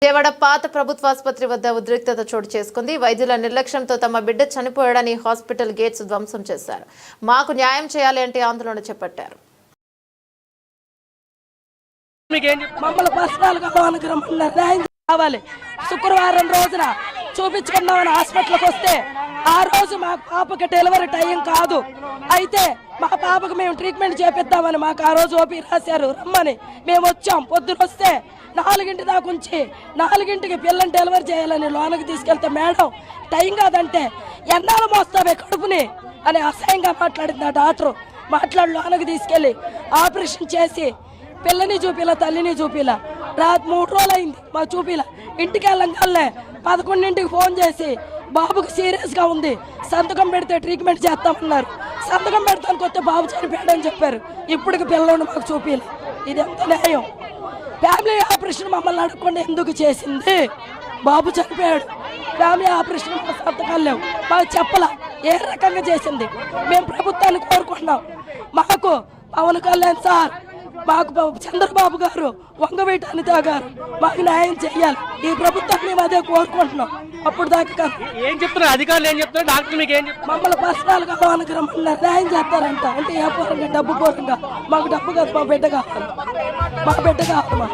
విజయవాడ పాత ప్రభుత్వాసుపత్రి వద్ద ఉద్రిక్తత చోటు చేసుకుంది. వైద్యుల నిర్లక్ష్యంతో తమ బిడ్డ చనిపోయాడని హాస్పిటల్ గేట్స్ ధ్వంసం చేశారు. మాకు న్యాయం చేయాలి అంటే ఆందోళన చేపట్టారు. శుక్రవారం రోజున చూపించుకున్నామని హాస్పిటల్కి వస్తే ఆ రోజు మా పాపకి డెలివరీ టైం కాదు. అయితే మా పాపకు మేము ట్రీట్మెంట్ చేపిద్దామని మాకు ఆ రోజు ఓపీ రాశారు, రమ్మని మేము వచ్చాం. పొద్దున వస్తే 4 దాకా ఉంచి 4కి పిల్లని డెలివరీ చేయాలని లోనకి తీసుకెళ్తే మేడం టైం కాదంటే ఎన్నాళ్ళు మోస్తావే కడుపుని అని అసహ్యంగా మాట్లాడింది ఆ డాక్టర్. మాట్లాడి లోనకి తీసుకెళ్ళి ఆపరేషన్ చేసి పిల్లని చూపిలా తల్లిని చూపిలా. రాత్రి 3 రోజులు అయింది మా చూపిలా. ఇంటికి వెళ్ళంగానే 11ంటికి ఫోన్ చేసి బాబుకి సీరియస్గా ఉంది, సంతకం పెడితే ట్రీట్మెంట్ చేస్తామన్నారు. సంతకం పెడతానికి వస్తే బాబు చనిపోయాడని చెప్పారు. ఇప్పటికి పిల్లలను మాకు చూపిలా. ఇది ఎంత న్యాయం? ఫ్యామిలీ ఆపరేషన్ మమ్మల్ని అడగకుండా ఎందుకు చేసింది? బాబు చనిపోయాడు, ఫ్యామిలీ ఆపరేషన్ సంతకాలు లేవు, మాకు చెప్పలా ఏ రకంగా చేసింది. మేము ప్రభుత్వాన్ని కోరుకుంటున్నాం, మాకు పవన్ కళ్యాణ్ సార్, మాకు చంద్రబాబు గారు, వంగవీటి అనిత గారు మాకు న్యాయం చేయాలి. ఈ ప్రభుత్వం మేము అదే కోరుకుంటున్నాం. అప్పుడు దాకా ఏం చెప్తున్నారు అధికారులు, ఏం చెప్తున్నారు డాక్టర్ మీకు ఏం చెప్తున్నారు? మమ్మల్ని పర్సనల్గా లోనికి రమ్మన్నారు, న్యాయం చేస్తారంట. అంటే ఏ పూర్వంగా డబ్బు పూర్వంగా మాకు డబ్బు కాదు, మా బిడ్డ కావాలి, మా బిడ్డ కావాలి.